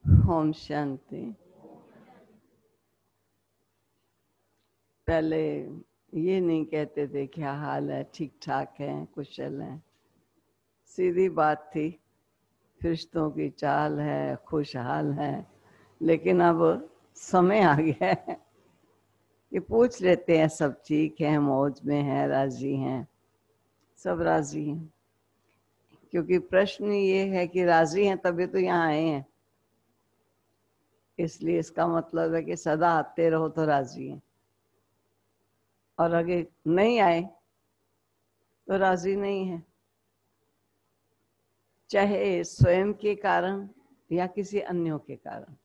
ओम शांति। पहले ये नहीं कहते थे क्या हाल है, ठीक ठाक है, कुशल है। सीधी बात थी, फरिश्तों की चाल है, खुशहाल है। लेकिन अब समय आ गया है कि पूछ लेते हैं सब ठीक है, मौज में है, राजी हैं, सब राजी हैं। क्योंकि प्रश्न ये है कि राजी हैं तभी तो यहाँ आए हैं। इसलिए इसका मतलब है कि सदा आते रहो तो राजी हैं, और अगर नहीं आए तो राजी नहीं है, चाहे स्वयं के कारण या किसी अन्यों के कारण।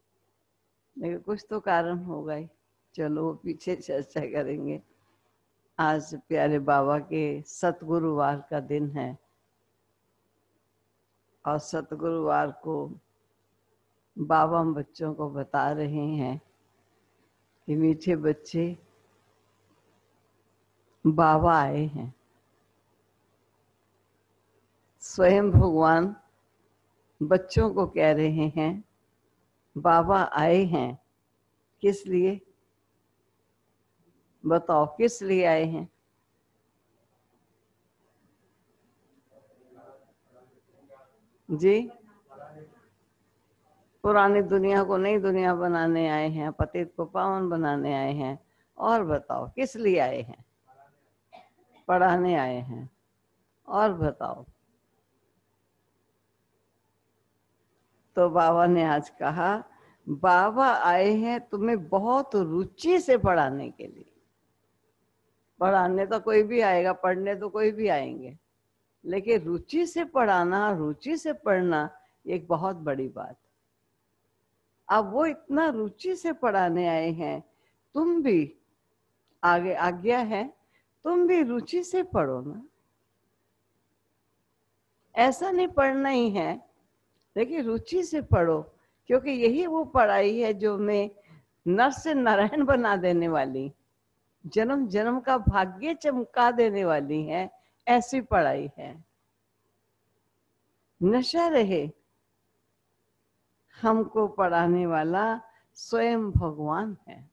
लेकिन कुछ तो कारण होगा ही। चलो पीछे चर्चा करेंगे। आज प्यारे बाबा के सतगुरुवार का दिन है, और सतगुरुवार को बाबा हम बच्चों को बता रहे हैं कि मीठे बच्चे, बाबा आए हैं। स्वयं भगवान बच्चों को कह रहे हैं बाबा आए हैं। किस लिए? बताओ, किस लिए आए हैं? जी, पुरानी दुनिया को नई दुनिया बनाने आए हैं, पतित को पावन बनाने आए हैं। और बताओ किस लिए आए हैं? पढ़ाने आए हैं। और बताओ। तो बाबा ने आज कहा बाबा आए हैं तुम्हें बहुत रुचि से पढ़ाने के लिए। पढ़ाने तो कोई भी आएगा, पढ़ने तो कोई भी आएंगे, लेकिन रुचि से पढ़ाना, रुचि से पढ़ना एक बहुत बड़ी बात। अब वो इतना रुचि से पढ़ाने आए हैं, तुम भी आगे आज्ञा है, तुम भी रुचि से पढ़ो ना। ऐसा नहीं पढ़ना ही है, लेकिन रुचि से पढ़ो, क्योंकि यही वो पढ़ाई है जो मैं नर से नारायण बना देने वाली, जन्म जन्म का भाग्य चमका देने वाली है। ऐसी पढ़ाई है। नशा रहे, हमको पढ़ाने वाला स्वयं भगवान है।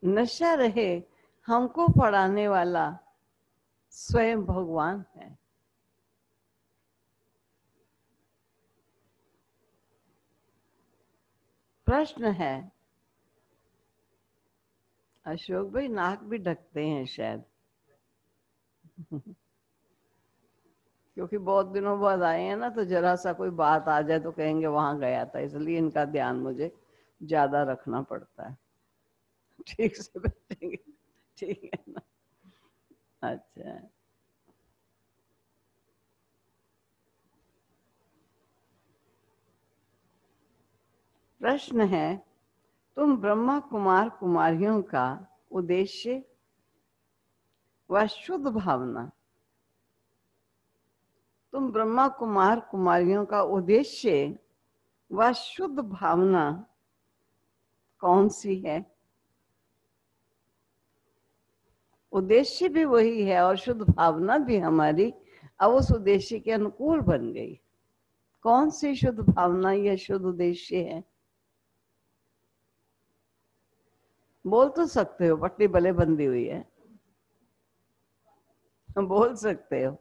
नशा रहे, हमको पढ़ाने वाला स्वयं भगवान है। प्रश्न है, अशोक भाई नाक भी ढकते हैं शायद क्योंकि बहुत दिनों बाद आए हैं ना, तो जरा सा कोई बात आ जाए तो कहेंगे वहां गया था, इसलिए इनका ध्यान मुझे ज्यादा रखना पड़ता है। ठीक से बैठेंगे? ठीक है ना? अच्छा, प्रश्न है, तुम ब्रह्मा कुमार कुमारियों का उद्देश्य व शुद्ध भावना, तुम ब्रह्मा कुमार कुमारियों का उद्देश्य व शुद्ध भावना कौन सी है? उद्देश्य भी वही है और शुद्ध भावना भी हमारी अब उस उद्देश्य के अनुकूल बन गई। कौन सी शुद्ध भावना या शुद्ध उद्देश्य है? बोल तो सकते हो, पट्टी भले बंधी हुई है, बोल सकते हो।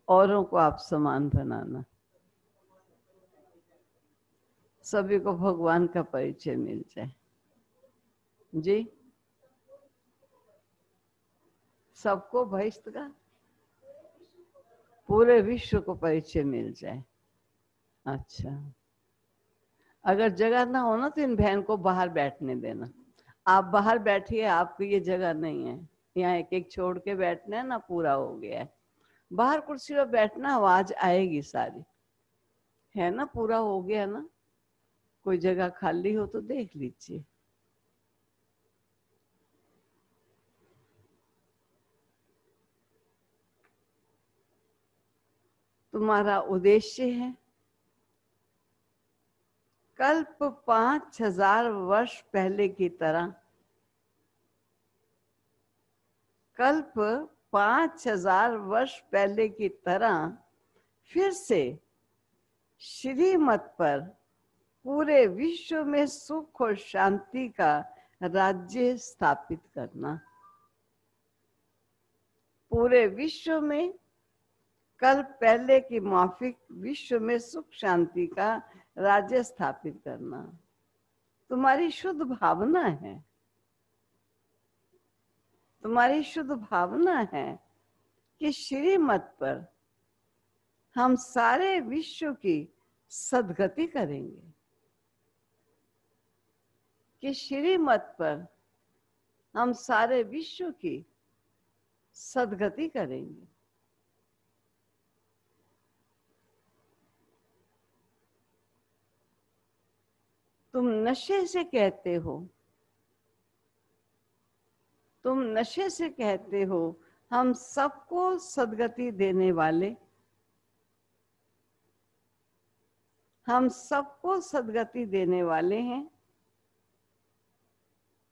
औरों को आप समान बनाना, सभी को भगवान का परिचय मिल जाए। जी, सबको बहिष्ठ का, पूरे विश्व को परिचय मिल जाए। अच्छा, अगर जगह ना हो ना तो इन बहन को बाहर बैठने देना। आप बाहर बैठिए, आपकी ये जगह नहीं है। यहाँ एक एक छोड़ के बैठना है ना, पूरा हो गया है। बाहर कुर्सी पर बैठना, आवाज आएगी सारी, है ना? पूरा हो गया ना? कोई जगह खाली हो तो देख लीजिए। तुम्हारा उद्देश्य है कल्प 5000 वर्ष पहले की तरह, कल्प 5000 वर्ष पहले की तरह फिर से श्रीमत पर पूरे विश्व में सुख और शांति का राज्य स्थापित करना। पूरे विश्व में कल पहले की माफिक विश्व में सुख शांति का राज्य स्थापित करना तुम्हारी शुद्ध भावना है। तुम्हारी शुद्ध भावना है कि श्रीमत पर हम सारे विश्व की सद्गति करेंगे, कि श्रीमत पर हम सारे विश्व की सद्गति करेंगे। तुम नशे से कहते हो, तुम नशे से कहते हो हम सबको सद्गति देने वाले, हम सबको सद्गति देने वाले हैं,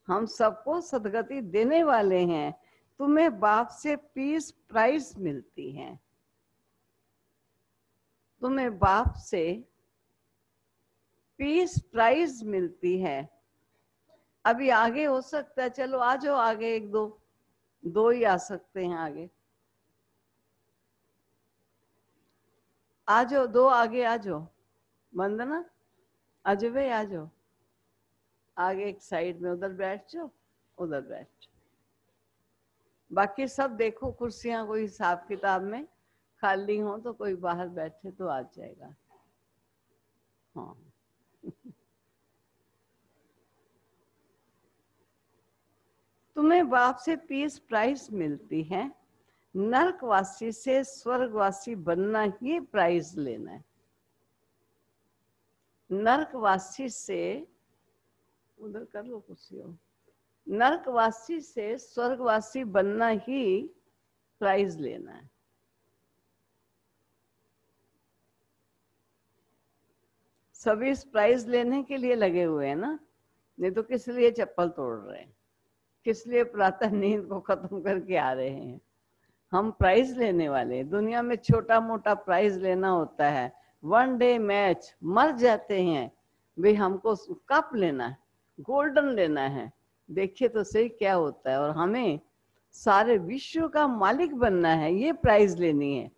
हम सबको सद्गति देने वाले हैं। तुम्हें बाप से पीस प्राइज मिलती है, तुम्हें बाप से पीस प्राइज मिलती है। अभी आगे हो सकता है, चलो आ जाओ आगे, एक दो ही आ सकते हैं आगे, आ जाओ, दो आगे आ जाओ। वंदना अजय भाई आ जाओ आगे, एक साइड में उधर बैठ जाओ, उधर बैठ जाओ। बाकी सब देखो कुर्सियां कोई हिसाब किताब में खाली हो तो कोई बाहर बैठे तो आ जाएगा। हाँ तुम्हें बाप से पीस प्राइज मिलती है, नरकवासी से स्वर्गवासी बनना ही प्राइज लेना है। नरकवासी से उधर कर लो कुर्सी, नरकवासी से स्वर्गवासी बनना ही प्राइज लेना है। सभी इस प्राइज लेने के लिए लगे हुए हैं ना, नहीं तो किस लिए चप्पल तोड़ रहे हैं, किस लिए प्रातः नींद को खत्म करके आ रहे हैं। हम प्राइज लेने वाले हैं। दुनिया में छोटा मोटा प्राइज लेना होता है, वन डे मैच, मर जाते हैं वे। हमको कप लेना है, गोल्डन लेना है। देखिए तो सही क्या होता है। और हमें सारे विश्व का मालिक बनना है, ये प्राइज लेनी है।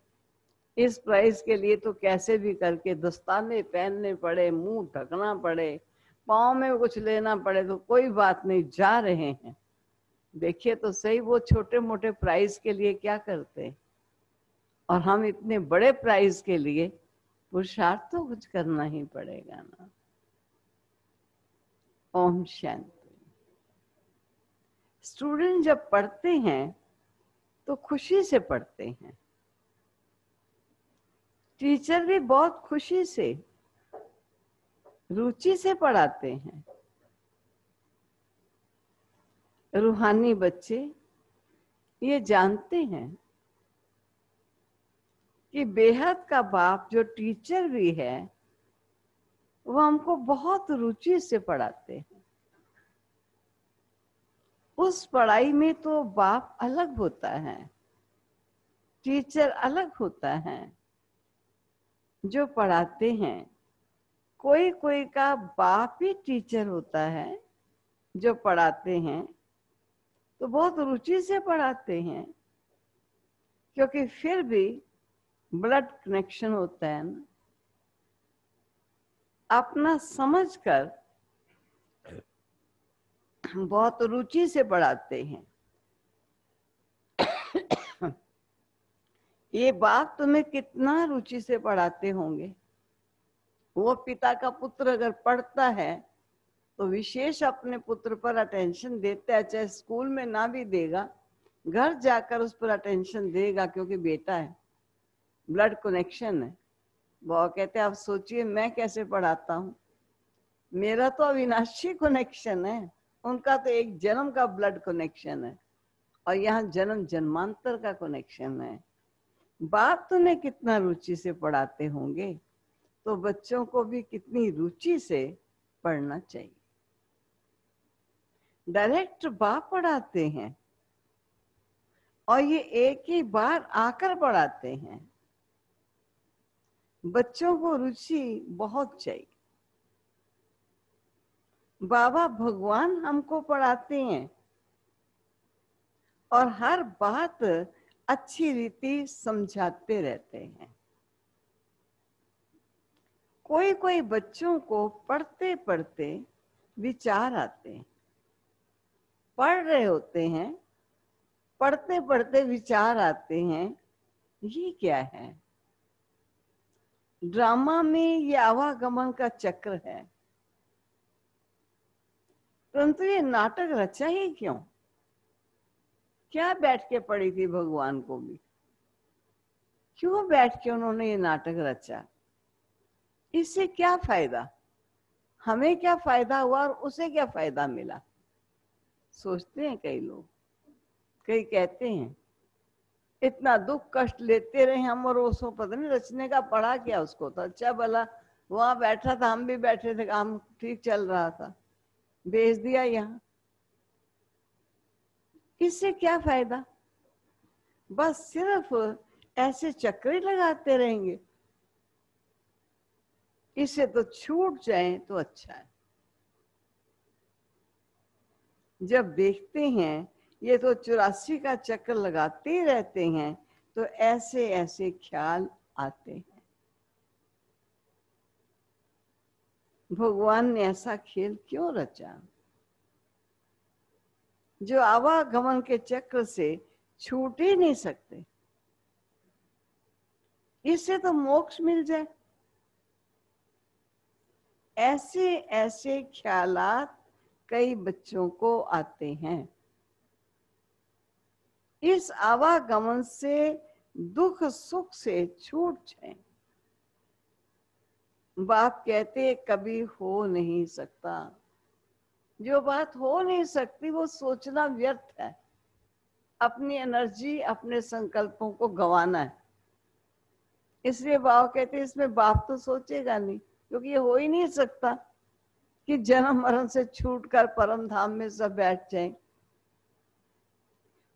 इस प्राइज के लिए तो कैसे भी करके दस्ताने पहनने पड़े, मुंह ढकना पड़े, पाँव में कुछ लेना पड़े तो कोई बात नहीं, जा रहे हैं। देखिए तो सही वो छोटे मोटे प्राइज के लिए क्या करते हैं, और हम इतने बड़े प्राइज के लिए पुरुषार्थ तो कुछ करना ही पड़ेगा ना। ओम शांति। स्टूडेंट जब पढ़ते हैं तो खुशी से पढ़ते हैं, टीचर भी बहुत खुशी से, रुचि से पढ़ाते हैं। रूहानी बच्चे ये जानते हैं कि बेहद का बाप जो टीचर भी है वो हमको बहुत रुचि से पढ़ाते हैं। उस पढ़ाई में तो बाप अलग होता है, टीचर अलग होता है। जो पढ़ाते हैं, कोई कोई का बाप ही टीचर होता है, जो पढ़ाते हैं तो बहुत रुचि से पढ़ाते हैं, क्योंकि फिर भी ब्लड कनेक्शन होता है ना। अपना समझकर बहुत रुचि से पढ़ाते हैं। ये बात तुम्हें कितना रुचि से पढ़ाते होंगे। वो पिता का पुत्र अगर पढ़ता है तो विशेष अपने पुत्र पर अटेंशन देता है, चाहे स्कूल में ना भी देगा, घर जाकर उस पर अटेंशन देगा, क्योंकि बेटा है, ब्लड कनेक्शन है। वो कहते हैं आप सोचिए मैं कैसे पढ़ाता हूँ, मेरा तो अविनाशी कनेक्शन है, उनका तो एक जन्म का ब्लड कनेक्शन है, और यहाँ जन्म जन्मांतर का कनेक्शन है। बाप तुम्हें कितना रुचि से पढ़ाते होंगे, तो बच्चों को भी कितनी रुचि से पढ़ना चाहिए। डायरेक्ट बाप पढ़ाते हैं और ये एक ही बार आकर पढ़ाते हैं। बच्चों को रुचि बहुत चाहिए। बाबा भगवान हमको पढ़ाते हैं और हर बात अच्छी रीति समझाते रहते हैं। कोई कोई बच्चों को पढ़ते पढ़ते विचार आते हैं। पढ़ रहे होते हैं, पढ़ते पढ़ते विचार आते हैं, ये क्या है? ड्रामा में ये आवागमन का चक्र है। परंतु ये नाटक रचा ही क्यों? क्या बैठ के पढ़ी थी भगवान को भी? क्यों बैठ के उन्होंने ये नाटक रचा? इससे क्या फायदा? हमें क्या फायदा हुआ और उसे क्या फायदा मिला? सोचते हैं कई लोग, कई कहते हैं इतना दुख कष्ट लेते रहे हम और उसको पता नहीं रचने का पड़ा क्या उसको। तो अच्छा भला वहां बैठा था, हम भी बैठे थे, काम ठीक चल रहा था, भेज दिया यहाँ। इससे क्या फायदा? बस सिर्फ ऐसे चक्कर लगाते रहेंगे। इससे तो छूट जाए तो अच्छा है। जब देखते हैं ये तो 84 का चक्कर लगाते ही रहते हैं, तो ऐसे ऐसे ख्याल आते हैं। भगवान ने ऐसा खेल क्यों रचा? जो आवागमन के चक्र से छूट ही नहीं सकते, इससे तो मोक्ष मिल जाए। ऐसे ऐसे ख्यालात कई बच्चों को आते हैं। इस आवागमन से दुख सुख से छूट जाए। बाप कहते कभी हो नहीं सकता। जो बात हो नहीं सकती वो सोचना व्यर्थ है। अपनी एनर्जी, अपने संकल्पों को गंवाना है। इसलिए बाबा कहते इसमें बाप तो सोचेगा नहीं, क्योंकि ये हो ही नहीं सकता कि जन्म मरण से छूटकर परम धाम में सब बैठ जाएं।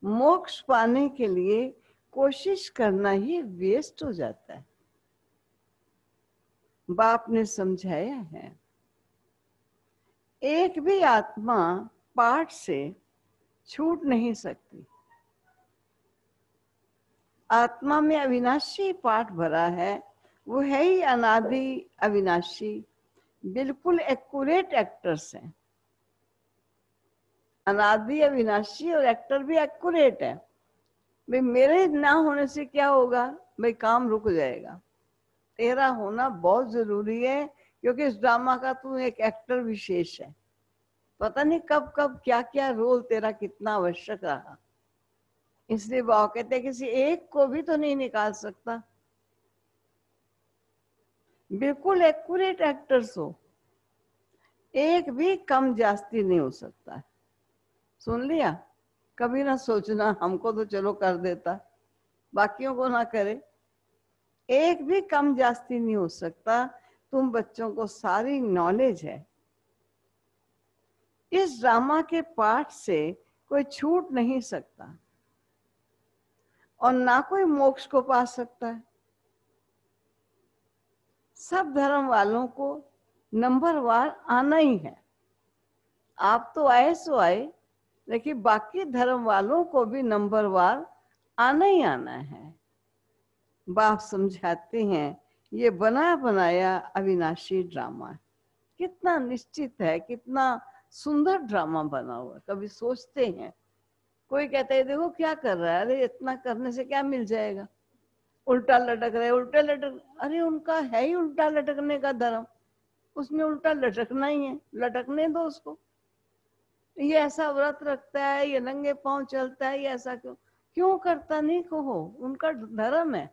मोक्ष पाने के लिए कोशिश करना ही वेस्ट हो जाता है। बाप ने समझाया है, एक भी आत्मा पाठ से छूट नहीं सकती। आत्मा में अविनाशी पाठ भरा है, वो है ही अनादि अविनाशी। बिल्कुल एक्यूरेट एक्टर्स हैं। अनादि अविनाशी और एक्टर भी एक्यूरेट है। भाई मेरे ना होने से क्या होगा? भाई काम रुक जाएगा। तेरा होना बहुत जरूरी है, क्योंकि इस ड्रामा का तू एक एक्टर विशेष है। पता नहीं कब कब क्या क्या रोल तेरा कितना आवश्यक रहा। इसलिए बाबा कहते हैं किसी एक को भी तो नहीं निकाल सकता। बिल्कुल एक्यूरेट एक्टर्स हो, एक भी कम जास्ती नहीं हो सकता है। सुन लिया? कभी ना सोचना हमको तो चलो कर देता, बाकियों को ना करे। एक भी कम जास्ती नहीं हो सकता। तुम बच्चों को सारी नॉलेज है। इस ड्रामा के पाठ से कोई छूट नहीं सकता और ना कोई मोक्ष को पा सकता है। सब धर्म वालों को नंबरवार आना ही है। आप तो आए सो आए, लेकिन बाकी धर्म वालों को भी नंबरवार आना ही आना है। बाप समझाते हैं ये बना बनाया अविनाशी ड्रामा है। कितना निश्चित है, कितना सुंदर ड्रामा बना हुआ। कभी सोचते हैं, कोई कहता है देखो क्या कर रहा है, अरे इतना करने से क्या मिल जाएगा, उल्टा लटक रहे, उल्टा लटक। अरे उनका है ही उल्टा लटकने का धर्म, उसमें उल्टा लटकना ही है, लटकने दो उसको। ये ऐसा व्रत रखता है, ये नंगे पांव चलता है, ये ऐसा क्यों क्यों करता नहीं कहो, उनका धर्म है।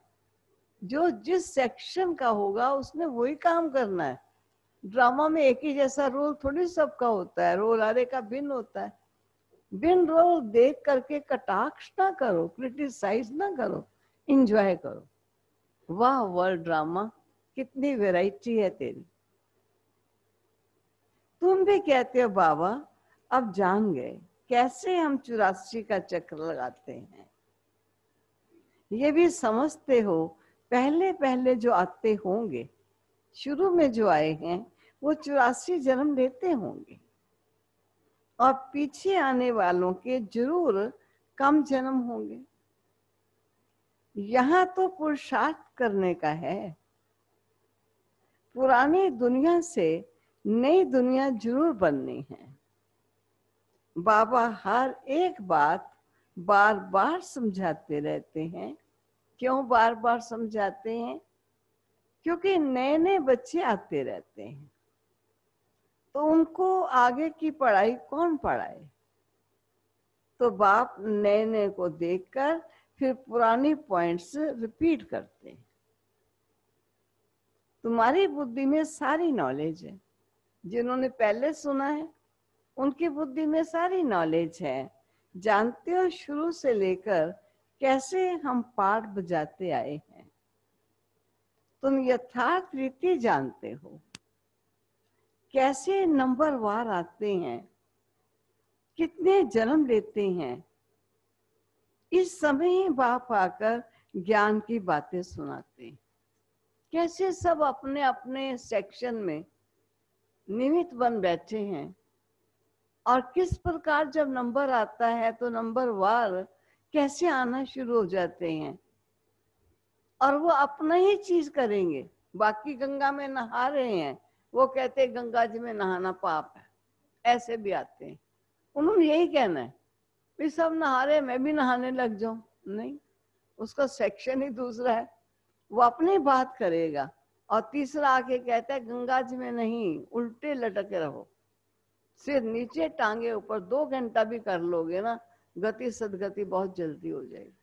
जो जिस सेक्शन का होगा उसने वही काम करना है। ड्रामा में एक ही जैसा रोल थोड़ी सबका होता है, रोल हर एक का भिन्न होता है। बिन रोल देख करके कटाक्ष ना करो, क्रिटिसाइज ना करो, इंजॉय करो। वाह वर्ल्ड ड्रामा, कितनी वैरायटी है तेरी। तुम भी कहते हो बाबा अब जान गए कैसे हम 84 का चक्र लगाते हैं। ये भी समझते हो पहले पहले जो आते होंगे, शुरू में जो आए हैं, वो 84 जन्म लेते होंगे, और पीछे आने वालों के जरूर कम जन्म होंगे। यहाँ तो पुरुषार्थ करने का है। पुरानी दुनिया से नई दुनिया जरूर बननी है। बाबा हर एक बात बार बार समझाते रहते हैं। क्यों बार बार समझाते हैं? क्योंकि नए नए बच्चे आते रहते हैं, तो उनको आगे की पढ़ाई कौन पढ़ाए? तो बाप नए नए को देखकर फिर पुरानी पॉइंट्स रिपीट करते हैं। तुम्हारी बुद्धि में सारी नॉलेज है, जिन्होंने पहले सुना है उनकी बुद्धि में सारी नॉलेज है। जानते हो शुरू से लेकर कैसे हम पाठ बजाते आए हैं। तुम यथार्थ रीति जानते हो, कैसे नंबर वार आते हैं, कितने जन्म लेते हैं। इस समय ही बाप आकर ज्ञान की बातें सुनाते हैं। कैसे सब अपने अपने सेक्शन में निमित्त बन बैठे हैं, और किस प्रकार जब नंबर आता है तो नंबर वार कैसे आना शुरू हो जाते हैं, और वो अपना ही चीज करेंगे। बाकी गंगा में नहा रहे हैं, वो कहते हैं गंगा जी में नहाना पाप है। ऐसे भी आते हैं, उन्होंने यही कहना है भी सब नहा रहे, मैं भी नहाने लग जाऊं। नहीं, उसका सेक्शन ही दूसरा है, वो अपनी बात करेगा। और तीसरा आके कहता है गंगा जी में नहीं, उल्टे लटके रहो, सिर नीचे टांगे ऊपर। 2 घंटा भी कर लोगे ना, गति सदगति बहुत जल्दी हो जाएगी।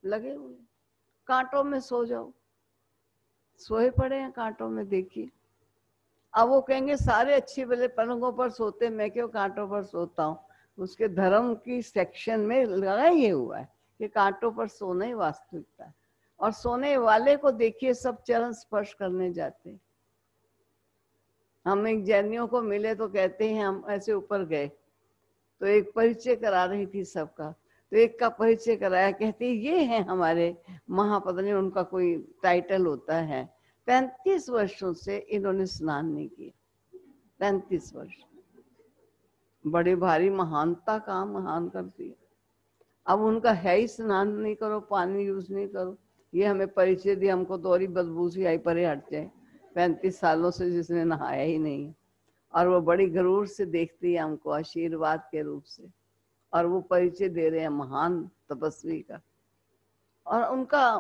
लगे हुए कांटों में सो जाओ, सोए पड़े हैं कांटों में, देखिए। अब वो कहेंगे सारे अच्छी भले पलंगों पर सोते, मैं क्यों कांटों पर सोता हूँ? उसके धर्म की सेक्शन में लगा ये हुआ है कि कांटों पर सोना ही वास्तविकता है। और सोने वाले को देखिए सब चरण स्पर्श करने जाते हैं। हम एक जैनियों को मिले तो कहते हैं, हम ऐसे ऊपर गए तो एक परिचय करा रही थी सबका, तो एक का परिचय कराया, कहते ये है हमारे महापत्नी, उनका कोई टाइटल होता है। 35 वर्षों से इन्होंने स्नान नहीं किया। 35 वर्ष, बड़े भारी महानता काम महान करती है। अब उनका है ही स्नान नहीं करो, पानी यूज नहीं करो। ये हमें परिचय दिया, हमको दोहरी बदबू सी आई, परे हट जाए। 35 सालों से जिसने नहाया ही नहीं, और वो बड़ी गरूर से देखती है हमको आशीर्वाद के रूप से, और वो परिचय दे रहे हैं महान तपस्वी का। और उनका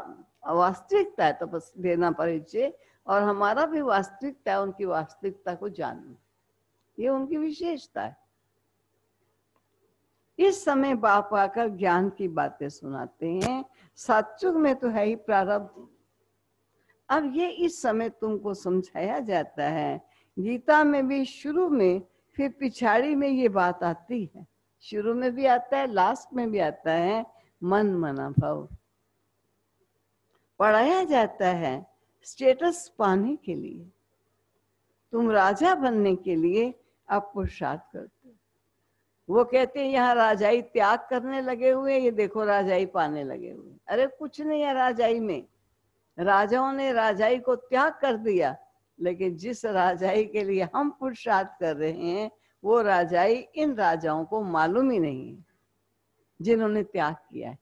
वास्तविकता है तपस देना परिचय, और हमारा भी वास्तविकता है उनकी वास्तविकता को जानना। ये उनकी विशेषता है। इस समय बाप आकर ज्ञान की बातें सुनाते हैं। सत्युग में तो है ही प्रारब्ध। अब ये इस समय तुमको समझाया जाता है। गीता में भी शुरू में फिर पिछाड़ी में ये बात आती है। शुरू में भी आता है, लास्ट में भी आता है। मन मना भाव पढ़ाया जाता है स्टेटस पाने के लिए। तुम राजा बनने के लिए आप पुरुषार्थ करते। वो कहते हैं यहाँ राजाई त्याग करने लगे हुए, ये देखो राजाई पाने लगे हुए। अरे कुछ नहीं है राजाई में, राजाओं ने राजाई को त्याग कर दिया, लेकिन जिस राजाई के लिए हम पुरुषार्थ कर रहे हैं वो राजाई इन राजाओं को मालूम ही नहीं है जिन्होंने त्याग किया है।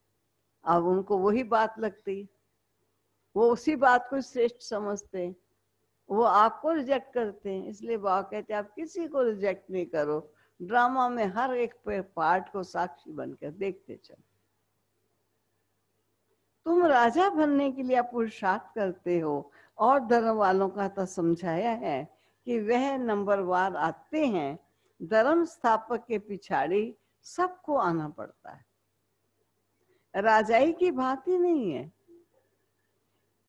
अब उनको वही बात लगती है, वो उसी बात को श्रेष्ठ समझते हैं, वो आपको रिजेक्ट करते हैं। इसलिए बाबा कहते हैं आप किसी को रिजेक्ट नहीं करो, ड्रामा में हर एक पार्ट को साक्षी बनकर देखते चलो। तुम राजा बनने के लिए पुरुषार्थ करते हो, और धर्म वालों का तो समझाया है कि वह नंबरवार आते हैं। धर्म स्थापक के पिछाड़ी सबको आना पड़ता है। राजाई की बात ही नहीं है।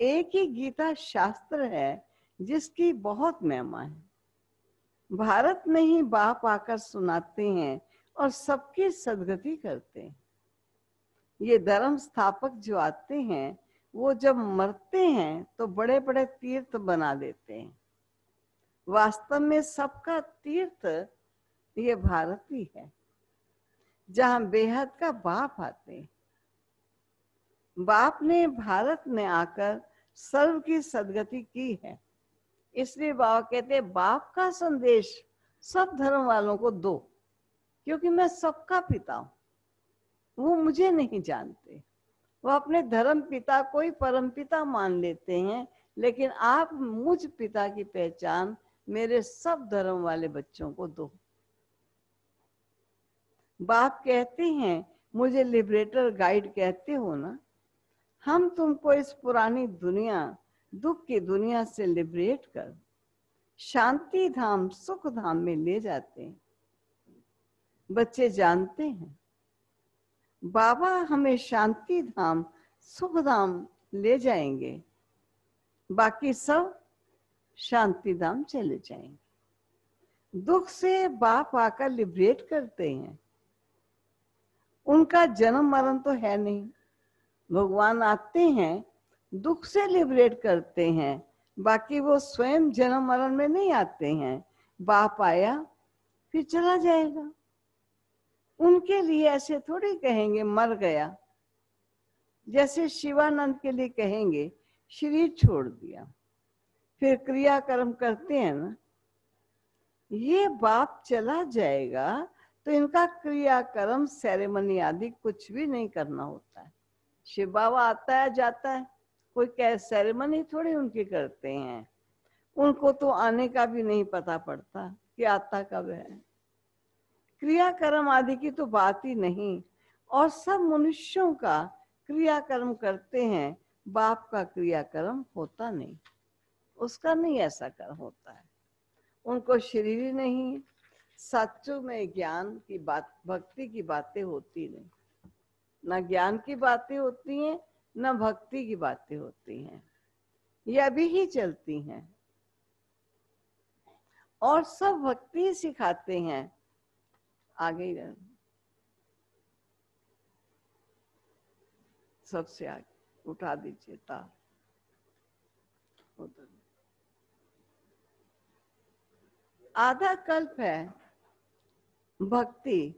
एक ही गीता शास्त्र है जिसकी बहुत महिमा है। भारत में ही बाप आकर सुनाते हैं और सबकी सदगति करते हैं। ये धर्म स्थापक जो आते हैं वो जब मरते हैं तो बड़े बड़े तीर्थ बना देते हैं। वास्तव में सबका तीर्थ ये भारत ही है, जहां बेहद का बाप आते हैं। बाप ने भारत में आकर सर्व की सदगति की है। इसलिए बाबा कहते हैं बाप का संदेश सब धर्म वालों को दो, क्योंकि मैं सबका पिता हूं। वो मुझे नहीं जानते, वो अपने धर्म पिता को ही परम पिता मान लेते हैं, लेकिन आप मुझ पिता की पहचान मेरे सब धर्म वाले बच्चों को दो। बाप कहते हैं मुझे लिबरेटर गाइड कहते हो ना, हम तुमको इस पुरानी दुनिया, दुख की दुनिया से लिबरेट कर शांति धाम, सुख धाम में ले जाते हैं। बच्चे जानते हैं बाबा हमें शांति धाम, सुख धाम ले जाएंगे, बाकी सब शांति धाम चले जाएंगे। दुख से बाप आकर लिबरेट करते हैं। उनका जन्म मरण तो है नहीं, भगवान आते हैं दुख से लिबरेट करते हैं, बाकी वो स्वयं जन्म मरण में नहीं आते हैं। बाप आया फिर चला जाएगा। उनके लिए ऐसे थोड़ी कहेंगे मर गया, जैसे शिवानंद के लिए कहेंगे शरीर छोड़ दिया, फिर क्रियाकर्म करते हैं ना। ये बाप चला जाएगा तो इनका क्रियाकर्म, सेरेमनी आदि कुछ भी नहीं करना होता है। शिव बाबा आता है जाता है, कोई क्या सेरेमनी थोड़ी उनकी करते हैं। उनको तो आने का भी नहीं पता पड़ता कि आता कब है। क्रियाकर्म आदि की तो बात ही नहीं, और सब मनुष्यों का क्रियाकर्म करते हैं, बाप का क्रियाकर्म होता नहीं, उसका नहीं ऐसा कर्म होता है। उनको शरीर ही नहीं, सच्चों में ज्ञान की बात, भक्ति की बातें होती नहीं, ना ज्ञान की बातें होती हैं, ना भक्ति की बातें होती हैं, ये अभी ही चलती हैं। और सब भक्ति सिखाते हैं। आगे ही रह, सबसे आगे उठा दीजिए तार। आधा कल्प है भक्ति,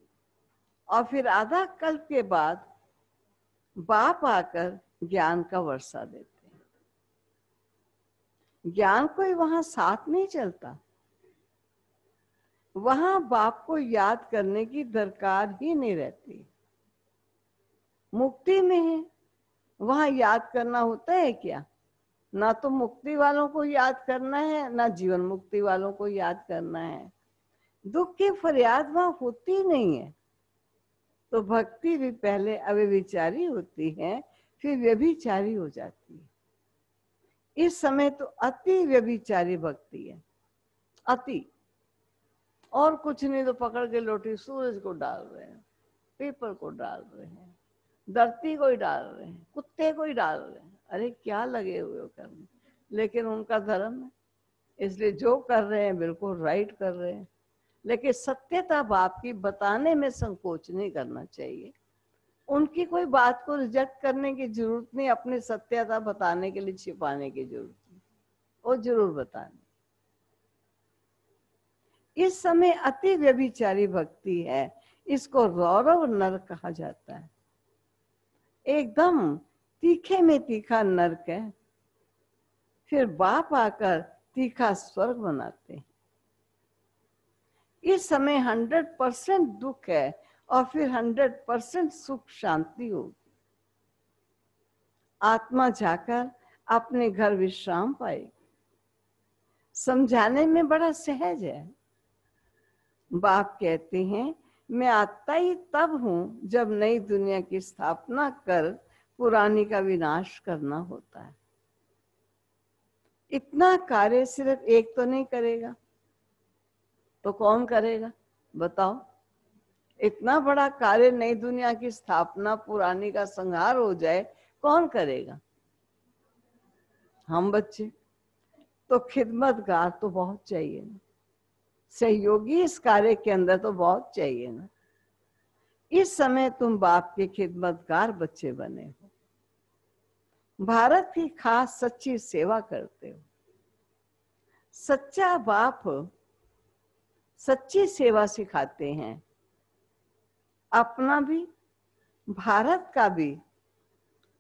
और फिर आधा कल्प के बाद बाप आकर ज्ञान का वर्षा देते हैं। ज्ञान कोई वहां साथ नहीं चलता, वहां बाप को याद करने की दरकार ही नहीं रहती। मुक्ति में है, वहां याद करना होता है क्या? ना तो मुक्ति वालों को याद करना है, ना जीवन मुक्ति वालों को याद करना है। दुख की फरियाद वहां होती नहीं है। तो भक्ति भी पहले अव्यभिचारी होती है, फिर व्यभिचारी हो जाती है। इस समय तो अति व्यभिचारी भक्ति है, अति। और कुछ नहीं तो पकड़ के लोटी सूरज को डाल रहे हैं, पीपल को डाल रहे हैं, धरती को ही डाल रहे हैं, कुत्ते को ही डाल रहे हैं। अरे क्या लगे हुए हो करने, लेकिन उनका धर्म है, इसलिए जो कर रहे हैं बिल्कुल राइट कर रहे हैं। लेकिन सत्यता बाप की बताने में संकोच नहीं करना चाहिए। उनकी कोई बात को रिजेक्ट करने की जरूरत नहीं, अपनी सत्यता बताने के लिए छिपाने की जरूरत नहीं, वो जरूर बताने। इस समय अति व्यभिचारी भक्ति है, इसको रौरव नरक कहा जाता है। एकदम तीखे में तीखा नरक है, फिर बाप आकर तीखा स्वर्ग बनाते हैं। इस समय 100% दुख है, और फिर 100% सुख शांति होगी। आत्मा जाकर अपने घर विश्राम पाएगी। समझाने में बड़ा सहज है। बाप कहते हैं मैं आता ही तब हूं जब नई दुनिया की स्थापना कर पुरानी का विनाश करना होता है। इतना कार्य सिर्फ एक तो नहीं करेगा, तो कौन करेगा बताओ? इतना बड़ा कार्य, नई दुनिया की स्थापना, पुरानी का संहार हो जाए, कौन करेगा? हम बच्चे। तो खिदमतगार तो बहुत चाहिए ना, सहयोगी इस कार्य के अंदर तो बहुत चाहिए ना। इस समय तुम बाप के खिदमतगार बच्चे बने हो, भारत की खास सच्ची सेवा करते हो। सच्चा बाप सच्ची सेवा सिखाते हैं, अपना भी, भारत का भी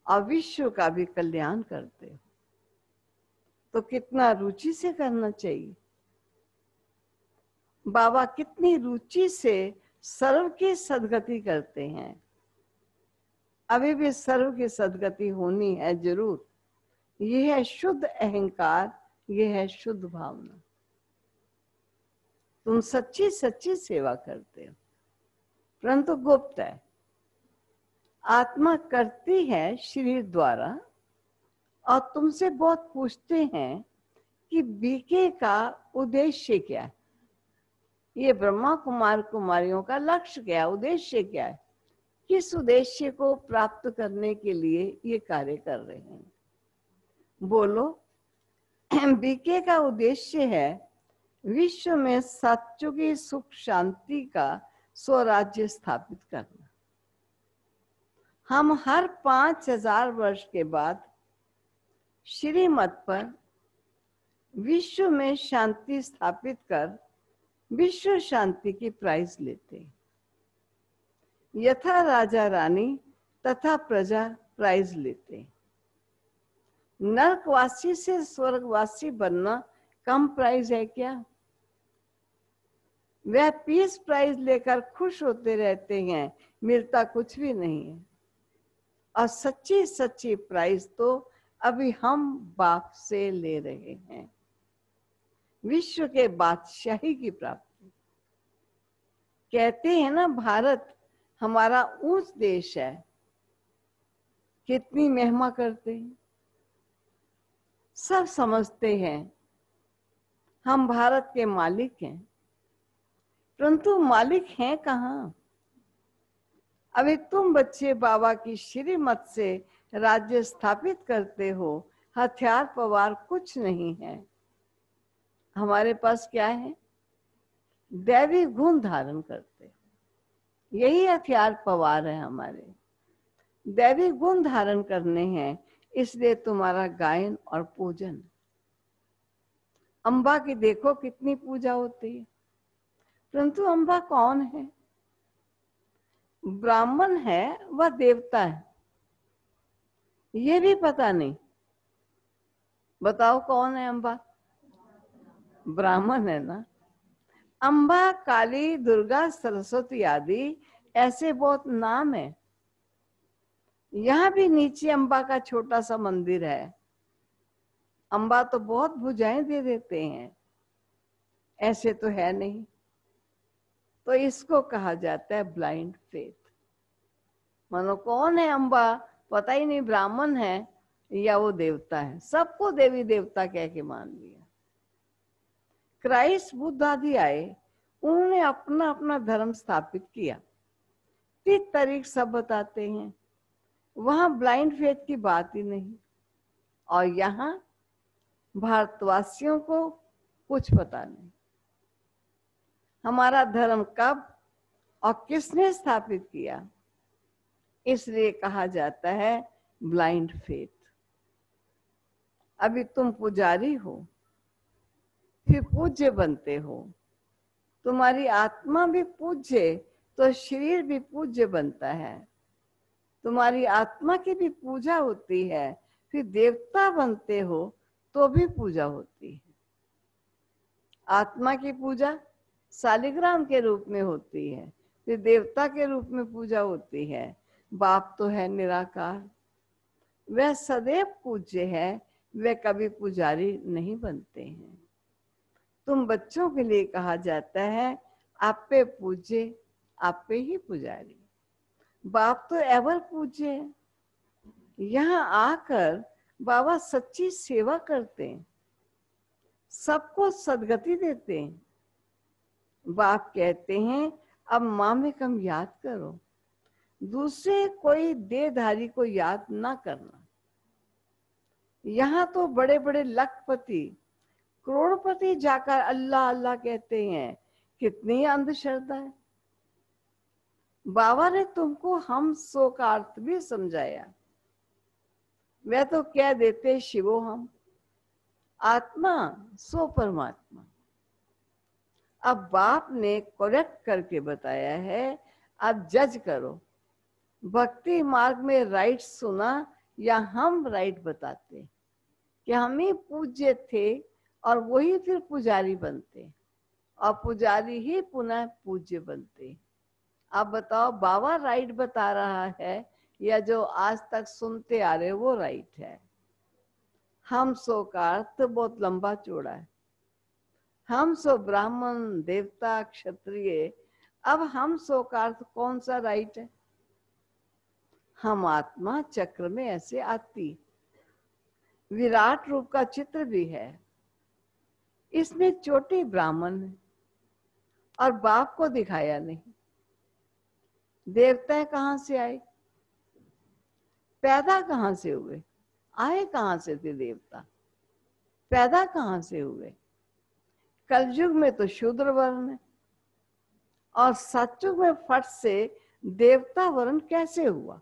और विश्व का भी कल्याण करते हो। तो कितना रुचि से करना चाहिए। बाबा कितनी रुचि से सर्व की सदगति करते हैं। अभी भी सर्व की सदगति होनी है जरूर। यह है शुद्ध अहंकार, यह है शुद्ध भावना। तुम सच्ची सच्ची सेवा करते हो, परंतु गुप्त है। आत्मा करती है शरीर द्वारा, और तुमसे बहुत पूछते हैं कि बीके का उद्देश्य क्या है। ये ब्रह्मा कुमार कुमारियों का लक्ष्य क्या है, उद्देश्य क्या है, किस उद्देश्य को प्राप्त करने के लिए ये कार्य कर रहे हैं। बोलो। बीके का उद्देश्य है विश्व में सत्युगी सुख शांति का स्वराज्य स्थापित करना। हम हर 5000 वर्ष के बाद श्रीमत पर विश्व में शांति स्थापित कर विश्व शांति की प्राइज लेते। यथा राजा रानी तथा प्रजा प्राइज लेते। नरकवासी से स्वर्गवासी बनना कम प्राइज है क्या? वह पीस प्राइज लेकर खुश होते रहते हैं, मिलता कुछ भी नहीं है। और सच्ची सच्ची प्राइज तो अभी हम बाप से ले रहे हैं, विश्व के बादशाही की प्राप्ति। कहते हैं ना, भारत हमारा ऊंच देश है। कितनी महिमा करते हैं, सब समझते हैं हम भारत के मालिक हैं, परंतु मालिक हैं कहाँ? अभी तुम बच्चे बाबा की श्रीमत से राज्य स्थापित करते हो, हथियार पवार कुछ नहीं है। हमारे पास क्या है? दैवी गुण धारण करते, यही हथियार पवार है हमारे। दैवी गुण धारण करने हैं, इसलिए तुम्हारा गायन और पूजन। अम्बा की देखो कितनी पूजा होती है, परंतु अम्बा कौन है? ब्राह्मण है वह देवता है, ये भी पता नहीं। बताओ कौन है अम्बा? ब्राह्मण है ना। अम्बा, काली, दुर्गा, सरस्वती आदि ऐसे बहुत नाम है। यहाँ भी नीचे अम्बा का छोटा सा मंदिर है। अम्बा तो बहुत भुजाएं दे देते हैं, ऐसे तो है नहीं। तो इसको कहा जाता है ब्लाइंड फेथ। मानो कौन है अम्बा पता ही नहीं, ब्राह्मण है या वो देवता है, सबको देवी देवता कह के मान लिया। क्राइस्ट बुद्ध आदि आए, उन्होंने अपना अपना धर्म स्थापित किया, 30 तारीख सब बताते हैं। वहां ब्लाइंड फेथ की बात ही नहीं। और यहाँ भारतवासियों को कुछ पता नहीं हमारा धर्म कब और किसने स्थापित किया, इसलिए कहा जाता है ब्लाइंड फेथ। अभी तुम पुजारी हो, फिर पूज्य बनते हो। तुम्हारी आत्मा भी पूज्य तो शरीर भी पूज्य बनता है। तुम्हारी आत्मा की भी पूजा होती है, फिर देवता बनते हो तो भी पूजा होती है। आत्मा की पूजा शालिग्राम के रूप में होती है, फिर देवता के रूप में पूजा होती है। बाप तो है निराकार, वह सदैव पूज्य है, वे कभी पुजारी नहीं बनते हैं। तुम बच्चों के लिए कहा जाता है आप पे पूज्य, आप पे ही पुजारी। बाप तो एवर पूज्य है। यहाँ आकर बाबा सच्ची सेवा करते हैं, सबको सदगति देते हैं। बाप कहते हैं अब मामेकम याद करो, दूसरे कोई देहधारी को याद ना करना। यहाँ तो बड़े बड़े लखपति करोड़पति जाकर अल्लाह अल्लाह कहते हैं, कितनी अंधश्रद्धा है। बाबा ने तुमको हम सो का अर्थ भी समझाया। वे तो कह देते शिवो हम, आत्मा सो परमात्मा। अब बाप ने करेक्ट करके बताया है, अब जज करो भक्ति मार्ग में राइट सुना या हम राइट बताते। कि हम ही पूज्य थे और वही फिर पुजारी बनते और पुजारी ही पुनः पूज्य बनते। आप बताओ, बाबा राइट बता रहा है या जो आज तक सुनते आ रहे वो राइट है? हम सो का अर्थ बहुत लंबा चौड़ा है। हम सो ब्राह्मण, देवता, क्षत्रिय। अब हम सो का अर्थ कौन सा राइट है? हम आत्मा चक्र में ऐसे आती, विराट रूप का चित्र भी है, इसमें चोटी ब्राह्मण है और बाप को दिखाया नहीं। देवता कहां से आए? पैदा कहां से हुए? आए कहां से थे देवता? पैदा कहां से हुए? कलयुग में तो शूद्र वर्ण है और सतयुग में फट से देवता वर्ण कैसे हुआ?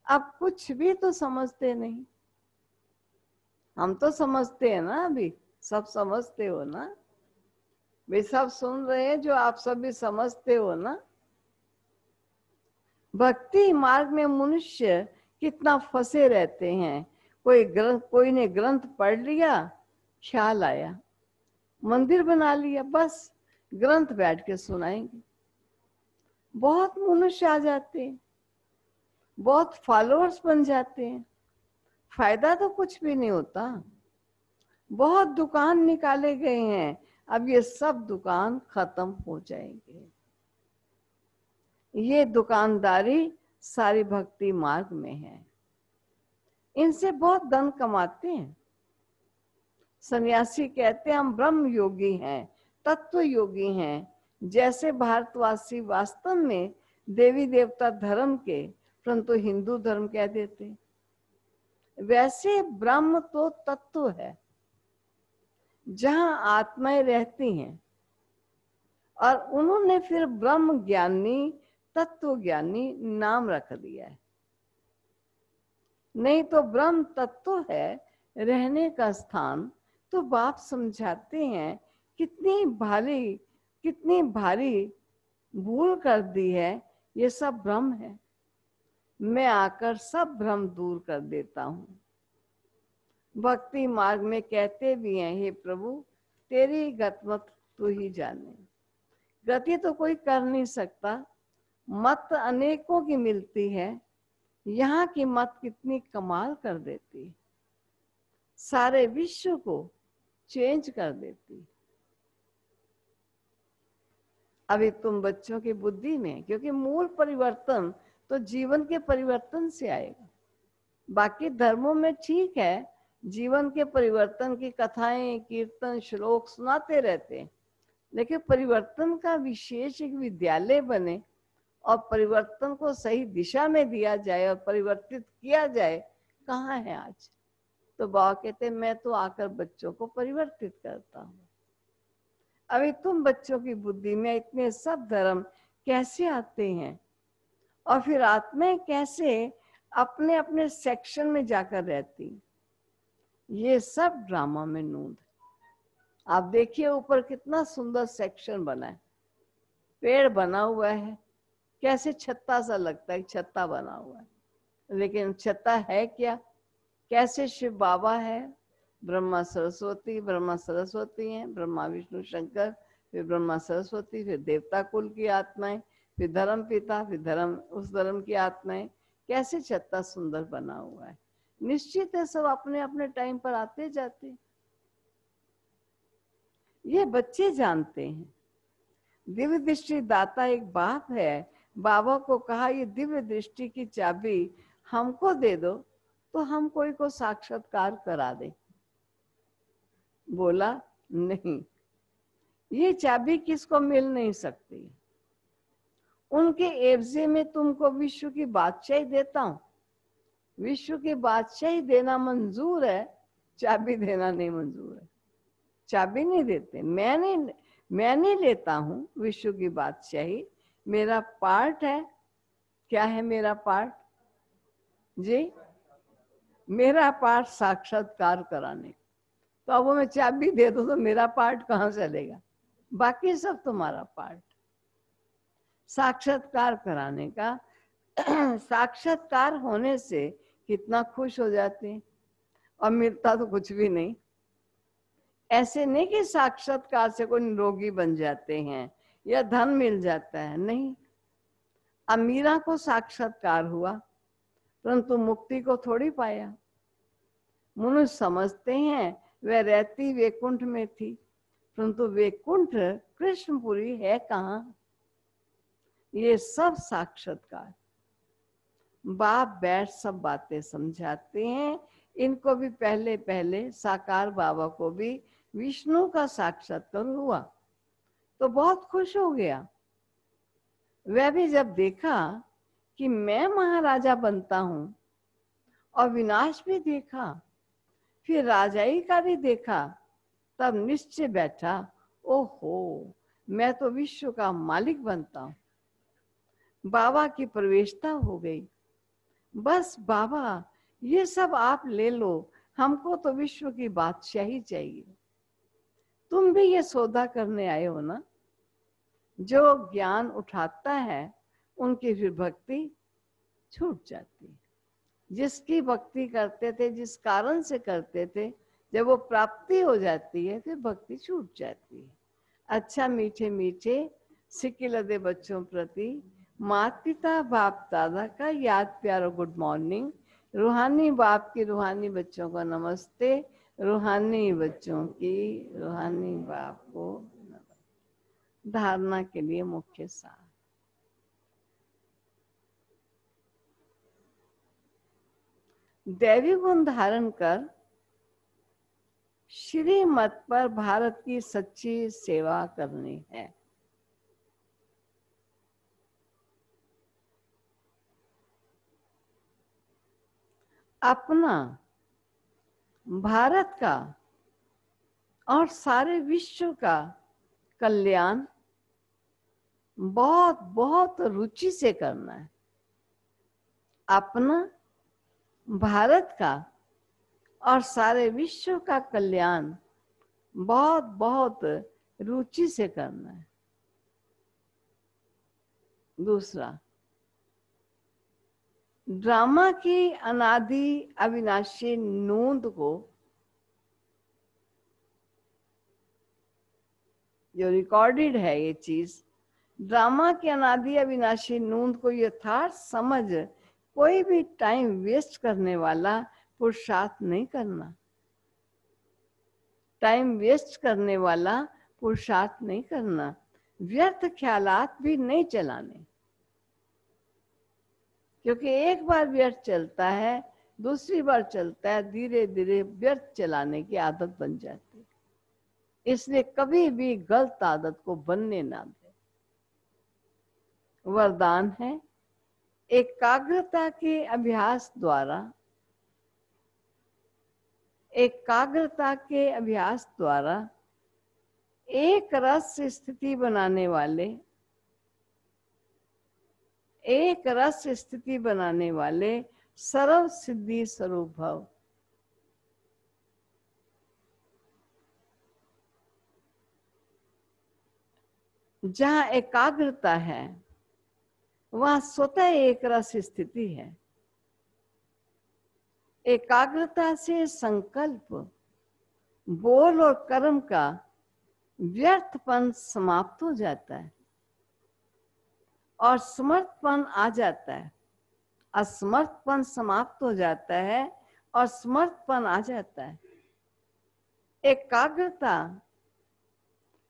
अब कुछ भी तो समझते नहीं। हम तो समझते हैं ना, अभी सब समझते हो ना? वे सब सुन रहे हैं जो आप सब भी समझते हो ना? भक्ति मार्ग में मनुष्य कितना फंसे रहते हैं। कोई ने ग्रंथ पढ़ लिया, ख्याल आया, मंदिर बना लिया, बस ग्रंथ बैठ के सुनाएंगे। बहुत मनुष्य आ जाते हैं, बहुत फॉलोअर्स बन जाते हैं, फायदा तो कुछ भी नहीं होता। बहुत दुकान निकाले गए हैं, अब ये सब दुकान खत्म हो जाएंगे। ये दुकानदारी सारी भक्ति मार्ग में है, इनसे बहुत धन कमाते हैं। सन्यासी कहते हैं हम ब्रह्म योगी हैं, तत्व योगी हैं। जैसे भारतवासी वास्तव में देवी देवता धर्म के, परंतु हिंदू धर्म कह देते, वैसे ब्रह्म तो तत्व है जहां आत्माएं रहती हैं, और उन्होंने फिर ब्रह्म ज्ञानी, तत्व ज्ञानी नाम रख दिया है। नहीं तो ब्रह्म तत्व है रहने का स्थान। तो बाप समझाते हैं कितनी भारी भूल कर दी है। ये सब भ्रम है, मैं आकर सब भ्रम दूर कर देता हूँ। भक्ति मार्ग में कहते भी हैं, हे प्रभु तेरी गतमत तू ही जाने। गति तो कोई कर नहीं सकता, मत अनेकों की मिलती है, यहाँ की मत कितनी कमाल कर देती, सारे विश्व को चेंज कर देती। अभी तुम बच्चों की बुद्धि में, क्योंकि मूल परिवर्तन तो जीवन के परिवर्तन से आएगा। बाकी धर्मों में ठीक है, जीवन के परिवर्तन की कथाएं, कीर्तन, श्लोक सुनाते रहते हैं, लेकिन परिवर्तन का विशेष एक विद्यालय बने और परिवर्तन को सही दिशा में दिया जाए और परिवर्तित किया जाए, कहाँ है आज? तो बाबा कहते मैं तो आकर बच्चों को परिवर्तित करता हूँ। अभी तुम बच्चों की बुद्धि में इतने सब धर्म कैसे आते हैं, और फिर आत्माएं कैसे अपने अपने सेक्शन में जाकर रहती, ये सब ड्रामा में नूंद। आप देखिए ऊपर कितना सुंदर सेक्शन बना है, पेड़ बना हुआ है, कैसे छत्ता सा लगता है, छत्ता बना हुआ है, लेकिन छत्ता है क्या? कैसे शिव बाबा है, ब्रह्मा सरस्वती हैं, ब्रह्मा विष्णु शंकर, फिर ब्रह्मा सरस्वती, फिर देवता कुल की आत्माएं, फिर धर्म पिता, फिर उस धर्म की आत्माएं। कैसे छत्ता सुंदर बना हुआ है। निश्चित है सब अपने अपने टाइम पर आते जाते, ये बच्चे जानते हैं। दिव्य दृष्टि दाता एक बाप है, बाबा को कहा ये दिव्य दृष्टि की चाबी हमको दे दो तो हम कोई को साक्षात्कार करा दे। बोला नहीं, ये चाबी किसको मिल नहीं सकती। उनके एवजे में तुमको विश्व की बादशाही देता हूं, विश्व की बादशाही देना मंजूर है, चाबी देना नहीं मंजूर है। चाबी नहीं देते, मैं नहीं लेता हूं विश्व की बादशाही, मेरा पार्ट है। क्या है मेरा पार्ट जी? मेरा पार्ट साक्षात्कार कराने। तो अब वो मैं चाबी दे दूं तो मेरा पार्ट कहाँ चलेगा? बाकी सब तुम्हारा पार्ट साक्षात्कार कराने का। साक्षात्कार होने से कितना खुश हो जाते हैं, और मिलता तो कुछ भी नहीं। ऐसे नहीं कि साक्षात्कार से कोई निरोगी बन जाते हैं या धन मिल जाता है, नहीं। अमीरा को साक्षात्कार हुआ परंतु मुक्ति को थोड़ी पाया। मनुष्य समझते हैं वह रहती वैकुंठ में थी, परंतु वैकुंठ कृष्णपुरी है कहाँ? ये सब साक्षात्कार। बाप बैठ सब बातें समझाते हैं। इनको भी पहले पहले साकार बाबा को भी विष्णु का साक्षात्कार हुआ तो बहुत खुश हो गया। वह भी जब देखा कि मैं महाराजा बनता हूं और विनाश भी देखा, फिर राजाई का भी देखा, तब निश्चय बैठा, ओहो मैं तो विश्व का मालिक बनता हूं। बाबा की प्रवेशता हो गई। बस बाबा ये सब आप ले लो, हमको तो विश्व की बादशाही चाहिए। तुम भी ये सौदा करने आए हो ना। जो ज्ञान उठाता है उनकी फिर भक्ति छूट जाती है। जिसकी भक्ति करते थे, जिस कारण से करते थे, जब वो प्राप्ति हो जाती है फिर भक्ति छूट जाती है। अच्छा मीठे मीठे सिक्के लदे बच्चों प्रति माता पिता बाप दादा का याद प्यारो गुड मॉर्निंग। रूहानी बाप की रूहानी बच्चों को नमस्ते। रूहानी बच्चों की रूहानी बाप को नमस्ते। धारणा के लिए मुख्य सार। दैवी गुण धारण कर श्री मत पर भारत की सच्ची सेवा करनी है। अपना, भारत का और सारे विश्व का कल्याण बहुत बहुत रुचि से करना है। अपना, भारत का और सारे विश्व का कल्याण बहुत बहुत रुचि से करना है। दूसरा, ड्रामा की अनादि अविनाशी नूंद को, जो रिकॉर्डेड है ये चीज, ड्रामा की अनादि अविनाशी नूंद को यथार्थ समझ कोई भी टाइम वेस्ट करने वाला पुरुषार्थ नहीं करना। टाइम वेस्ट करने वाला पुरुषार्थ नहीं करना। व्यर्थ ख्यालात भी नहीं चलाने, क्योंकि एक बार व्यर्थ चलता है, दूसरी बार चलता है, धीरे धीरे व्यर्थ चलाने की आदत बन जाती है। इसलिए कभी भी गलत आदत को बनने ना दे। वरदान है, एकाग्रता के अभ्यास द्वारा, एकाग्रता के अभ्यास द्वारा एक रस स्थिति बनाने वाले, एक रस स्थिति बनाने वाले सर्व सिद्धि स्वरूप भव। जहां एकाग्रता है वहां स्वतः एक रस स्थिति है। एकाग्रता से संकल्प, बोल और कर्म का व्यर्थपन समाप्त हो जाता है और समर्थपन आ जाता है। असमर्थपन समाप्त हो जाता है और समर्थपन आ जाता है। एकाग्रता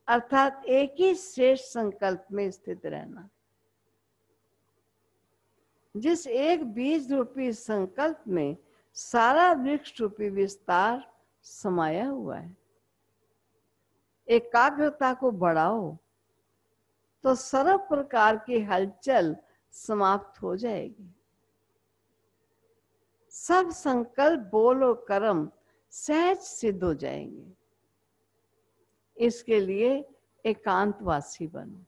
अर्थात एक ही श्रेष्ठ संकल्प में स्थित रहना। जिस एक बीज रूपी संकल्प में सारा वृक्ष रूपी विस्तार समाया हुआ है। एकाग्रता को बढ़ाओ तो सर्व प्रकार की हलचल समाप्त हो जाएगी। सब संकल्प, बोल और कर्म सहज सिद्ध हो जाएंगे। इसके लिए एकांतवासी बनो।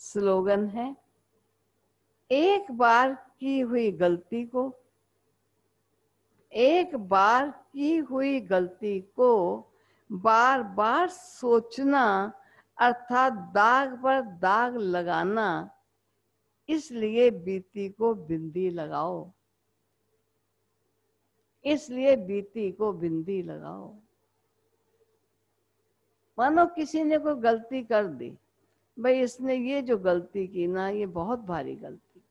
स्लोगन है, एक बार की हुई गलती को, एक बार की हुई गलती को बार बार सोचना अर्थात दाग पर दाग लगाना। इसलिए बीती को बिंदी लगाओ। इसलिए बीती को बिंदी लगाओ। मानो किसी ने कोई गलती कर दी, भाई इसने ये जो गलती की ना, ये बहुत भारी गलती,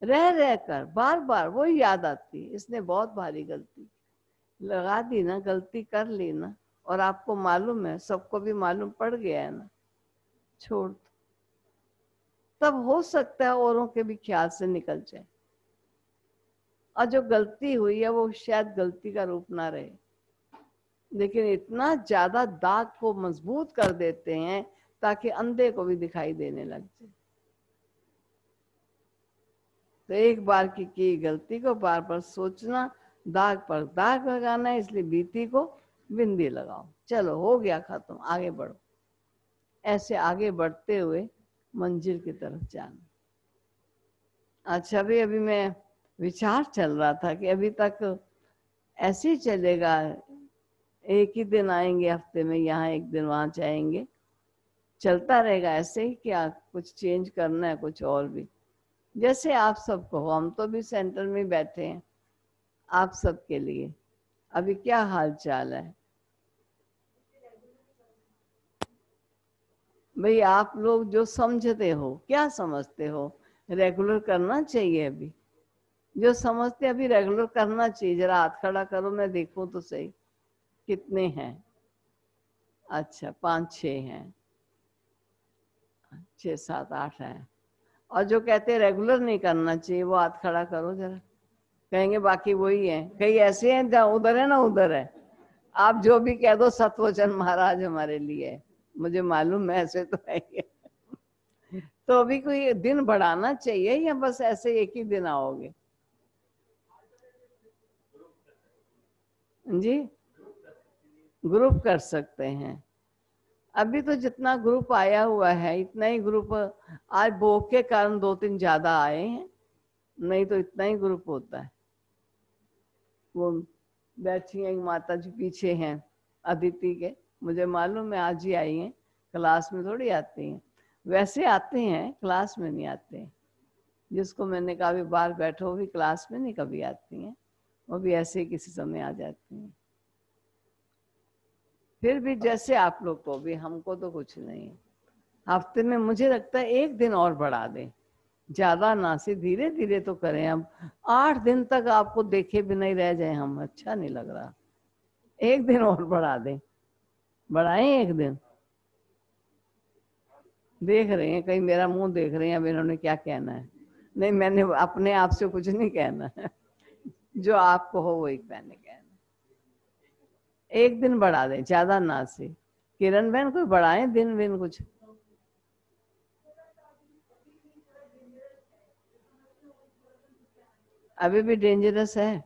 रह रह कर बार बार वो याद आती, इसने बहुत भारी गलती लगा दी ना, गलती कर ली ना, और आपको मालूम है, सबको भी मालूम पड़ गया है ना, छोड़ दो। तब हो सकता है औरों के भी ख्याल से निकल जाए, और जो गलती हुई है वो शायद गलती का रूप ना रहे, लेकिन इतना ज्यादा दाग को मजबूत कर देते हैं ताकि अंधे को भी दिखाई देने लग जाए। तो एक बार की गलती को बार बार सोचना, दाग पर दाग लगाना, इसलिए बीती को बिंदी लगाओ। चलो हो गया खत्म, आगे बढ़ो। ऐसे आगे बढ़ते हुए मंजिल की तरफ जाना। अच्छा भाई, अभी मैं विचार चल रहा था कि अभी तक ऐसे ही चलेगा, एक ही दिन आएंगे हफ्ते में, यहाँ एक दिन वहां जाएंगे, चलता रहेगा ऐसे ही, क्या कुछ चेंज करना है कुछ और भी? जैसे आप सबको हो, हम तो भी सेंटर में बैठे हैं आप सबके लिए। अभी क्या हाल चाल है भाई? आप लोग जो समझते हो, क्या समझते हो रेगुलर करना चाहिए? अभी जो समझते अभी रेगुलर करना चाहिए, जरा हाथ खड़ा करो, मैं देखूं तो सही कितने हैं। अच्छा 5-6 हैं, 6-7-8 हैं। और जो कहते हैं रेगुलर नहीं करना चाहिए, वो हाथ खड़ा करो जरा। कहेंगे बाकी वही है। कई ऐसे हैं जहाँ उधर है ना उधर है। आप जो भी कह दो, सतवचन महाराज हमारे लिए है, मुझे मालूम है, ऐसे तो है ही। तो अभी कोई दिन बढ़ाना चाहिए या बस ऐसे एक ही दिन आओगे? जी, ग्रुप कर सकते हैं। अभी तो जितना ग्रुप आया हुआ है इतना ही ग्रुप, आज भोग के कारण 2-3 ज्यादा आए हैं, नहीं तो इतना ही ग्रुप होता है। वो बैठी हैं माता जी पीछे हैं अदिति के, मुझे मालूम है आज ही आई हैं, क्लास में थोड़ी आती हैं, वैसे आते हैं क्लास में नहीं आते हैं। जिसको मैंने कहा भी बाहर बैठो, भी क्लास में नहीं कभी आती हैं, वो भी ऐसे किसी समय आ जाती हैं। फिर भी जैसे आप लोग को भी, हमको तो कुछ नहीं है। हफ्ते में मुझे लगता है एक दिन और बढ़ा दें, ज्यादा ना से धीरे धीरे तो करें। अब 8 दिन तक आपको देखे भी नहीं रह जाए हम, अच्छा नहीं लग रहा। एक दिन और बढ़ा दें, बढ़ाएं एक दिन। देख रहे हैं कहीं मेरा मुंह देख रहे हैं, अब इन्होंने क्या कहना है। नहीं, मैंने अपने आप से कुछ नहीं कहना है, जो आपको हो वही मैंने कहना। एक दिन बढ़ा दें, ज्यादा ना से। किरण बहन कोई बढ़ाए दिन विन कुछ? अभी भी डेंजरस है?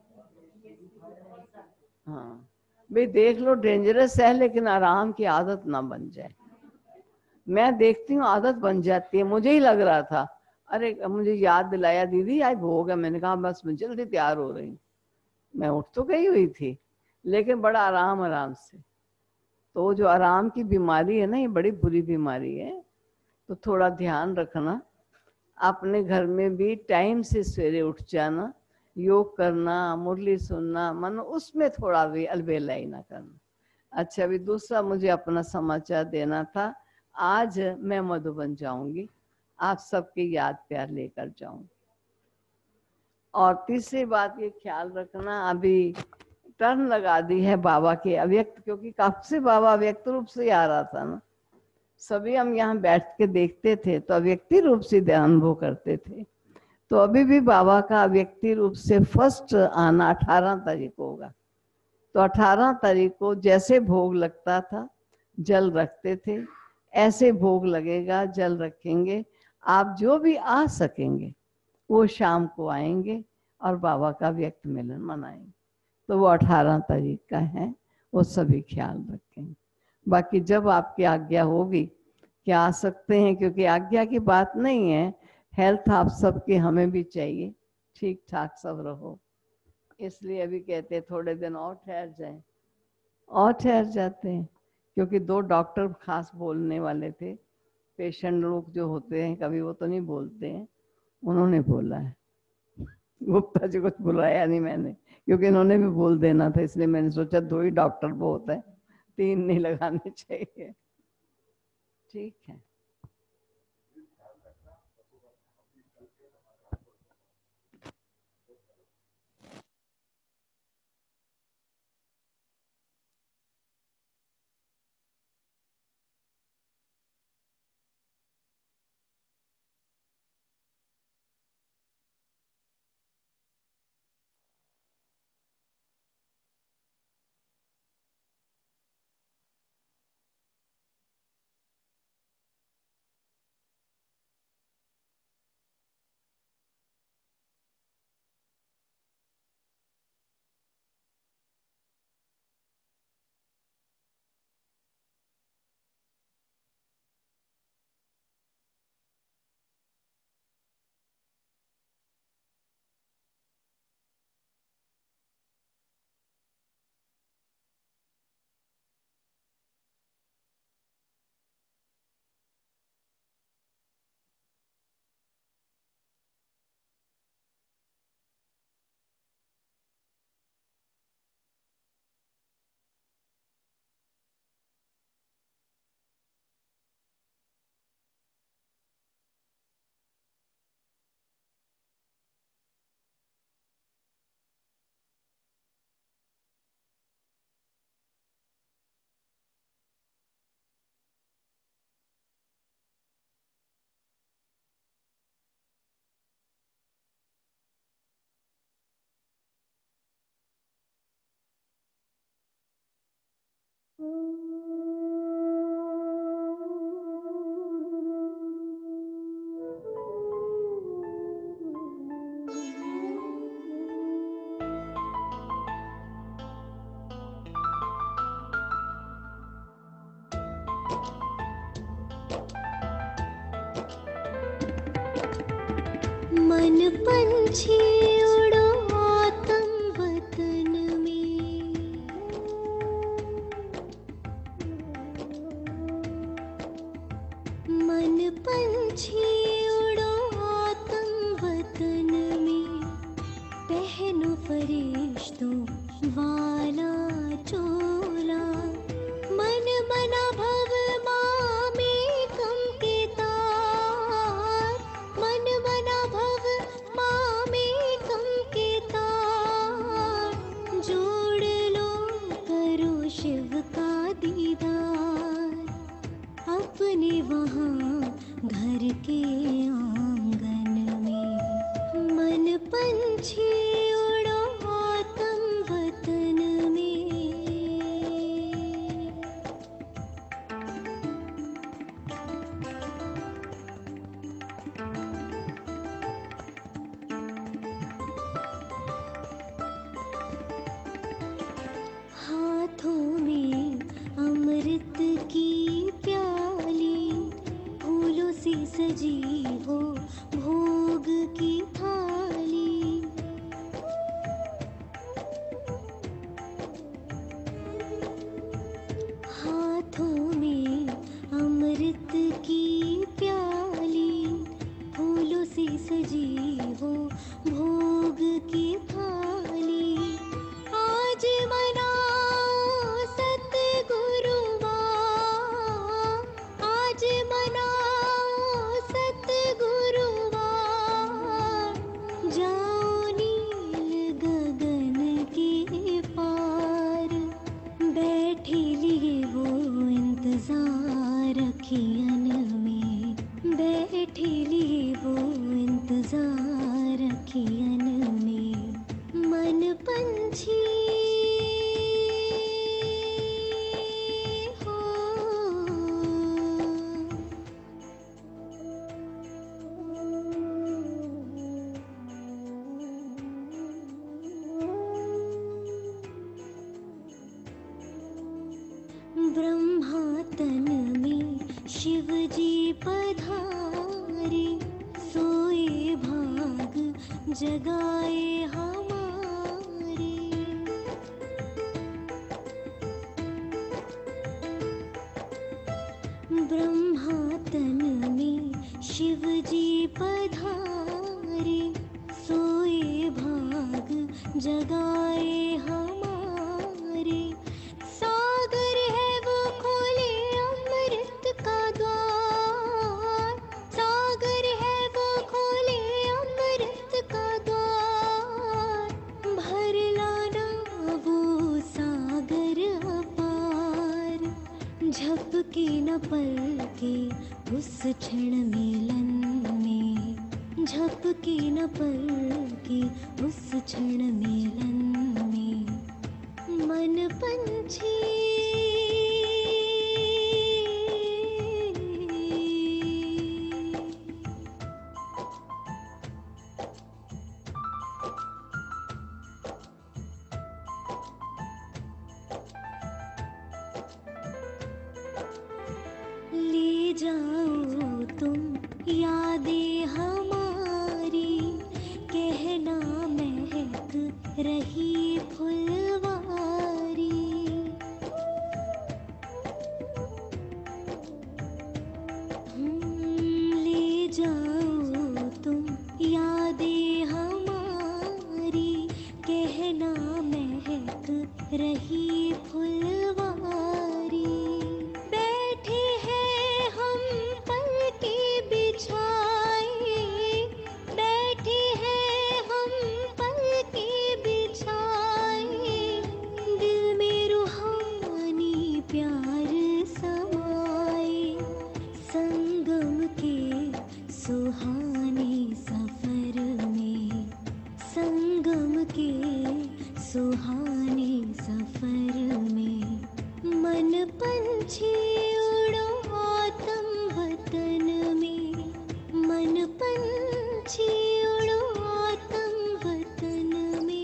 हाँ भाई देख लो, डेंजरस है, लेकिन आराम की आदत ना बन जाए। मैं देखती हूँ आदत बन जाती है, मुझे ही लग रहा था। अरे मुझे याद दिलाया दीदी आज भोग है, मैंने कहा बस मैं जल्दी तैयार हो रही हूँ। मैं उठ तो गई हुई थी, लेकिन बड़ा आराम आराम से। तो जो आराम की बीमारी है ना, ये बड़ी बुरी बीमारी है। तो थोड़ा ध्यान रखना, अपने घर में भी टाइम से सवेरे उठ जाना, योग करना, मुरली सुनना, मन उसमें थोड़ा भी अलबेला ही ना करना। अच्छा अभी दूसरा मुझे अपना समाचार देना था। आज मैं मधुबन जाऊंगी, आप सबके याद प्यार लेकर जाऊंगी। और तीसरी बात ये ख्याल रखना, अभी टर्न लगा दी है बाबा के अव्यक्त, क्योंकि कब से बाबा अव्यक्त रूप से आ रहा था ना, सभी हम यहाँ बैठ के देखते थे तो अव्यक्ति रूप से ध्यान अनुभव करते थे। तो अभी भी बाबा का अव्यक्ति रूप से फर्स्ट आना 18 तारीख को होगा। तो 18 तारीख को जैसे भोग लगता था, जल रखते थे, ऐसे भोग लगेगा, जल रखेंगे। आप जो भी आ सकेंगे वो शाम को आएंगे और बाबा का व्यक्त मिलन मनाएंगे। तो वो 18 तारीख का है, वो सभी ख्याल रखेंगे। बाकी जब आपकी आज्ञा होगी कि आ सकते हैं, क्योंकि आज्ञा की बात नहीं है, हेल्थ आप सबके हमें भी चाहिए, ठीक ठाक सब रहो, इसलिए अभी कहते हैं थोड़े दिन और ठहर जाएं। और ठहर जाते हैं, क्योंकि 2 डॉक्टर खास बोलने वाले थे। पेशेंट लोग जो होते हैं कभी वो तो नहीं बोलते हैं, उन्होंने बोला है गुप्ता जी कुछ बुलाया नहीं मैंने, क्योंकि इन्होंने भी बोल देना था, इसलिए मैंने सोचा 2 ही डॉक्टर बहुत है, 3 नहीं लगाने चाहिए। ठीक है। मन पंछी उड़ो आतम वतन में, मन पंछी उड़ो आतम वतन में, पहनो फरिश्तों वाला चोला, मन बना भव माँ में कम के तार, मन बना भव माँ में कम के तार, जोड़ लो करो शिव का दीदार, अपने वहाँ घर के आंगन में, मन पंछी उड़ो आतम वतन में। हाथों में अमृत की प्याली, फूलों से सजी हो भोग की थाली, हाथों में अमृत की प्याली, फूलों से सजी हो भोग की थाली, आज मनाओ सतगुरुवार, आज मनाओ सतगुरुवार, जाओ नील गगन के पार, बैठे लिए वो इंतजार अखियन में, बैठे लिए वो इंतजार अखियन में, मन पंछी हो। ब्रह्मा तन में शिव जी पधारे, सोए भाग जगाए हमारे, ब्रह्मा तन में शिव जी पधारे, सोए जगाए हमारे। सागर है वो खोले अमृत का द्वार, सागर है वो खोले अमृत का द्वार। भर लाना वो सागर अपार, झपके न पलके उस क्षण मिलन में, झपके न पलके उस क्षण मिलन में। मन पंछी ले जाओ तुम यादें हमारी, कहना महक रही फुलवारी। ले जाओ तुम यादें हमारी, कहना महक रही फुलवारी। बैठे हैं हम पलके बिछाए, बैठे हैं हम पलके बिछाए। दिल में रूहानी प्यार समाए, संगम के सुहाने सफर में, संगम के सुहाने सफर में। मन पंछी उड़ो आतम वतन में, मन पंछी उड़ो आतम वतन में।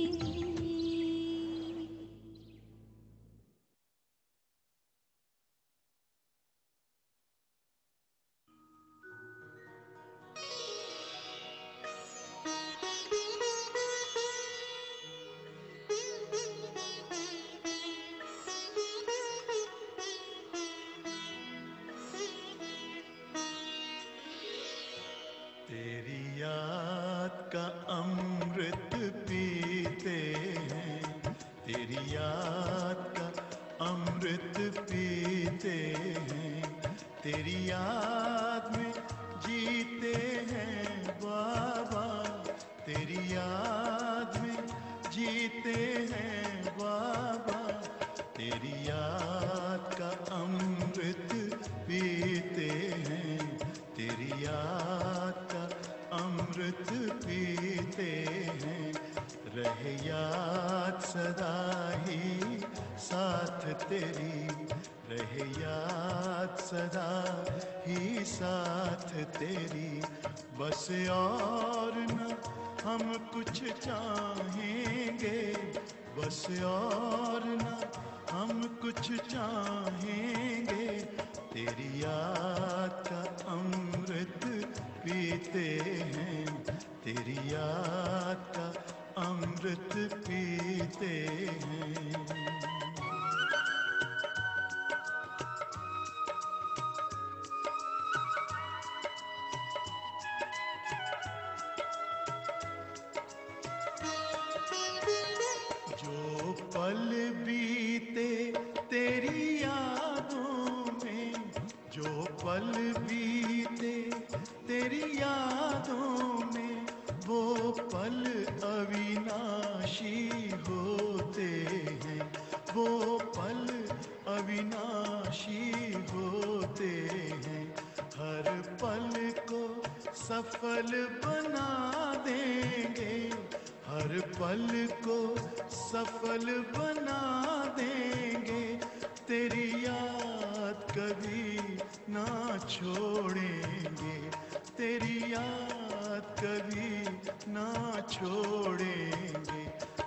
तेरी याद का अमृत पीते हैं, तेरी याद का अमृत पीते हैं। तेरी याद में जीते हैं बाबा, तेरी याद में जीते हैं बाबा। तेरी याद का अमृत पीते हैं, तेरी याद का अमृत पीते हैं। रहे याद सदा ही साथ तेरी, रहे याद सदा ही साथ तेरी। बस और न हम कुछ चाहेंगे, बस और न हम कुछ चाहेंगे। तेरी याद का अमृत पीते हैं, तेरी याद का अमृत पीते हैं। जो पल बीते तेरी यादों में, जो पल बीते तेरी यादों में, वो पल अविनाशी होते हैं, वो पल अविनाशी होते हैं। हर पल को सफल बना देंगे, हर पल को सफल बना देंगे। तेरी याद कभी ना छोड़ेंगे, तेरी याद कभी ना छोड़ेंगे।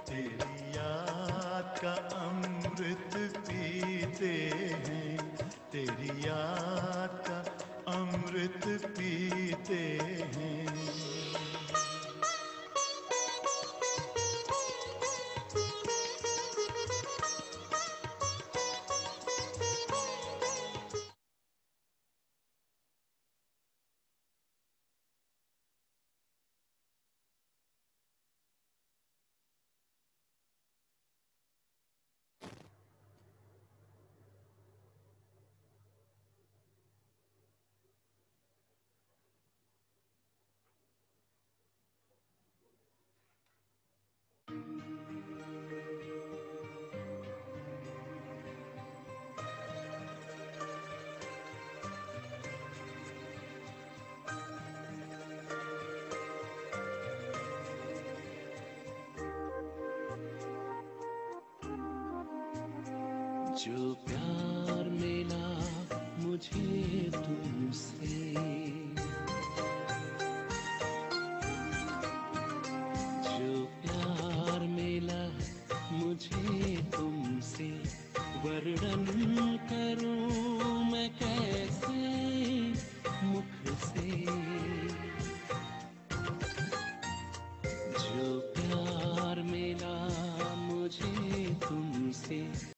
तेरी याद का अमृत पीते हैं, तेरी याद का अमृत पीते हैं। जो प्यार मिला मुझे तुमसे, जो प्यार मिला मुझे तुमसे, वर्णन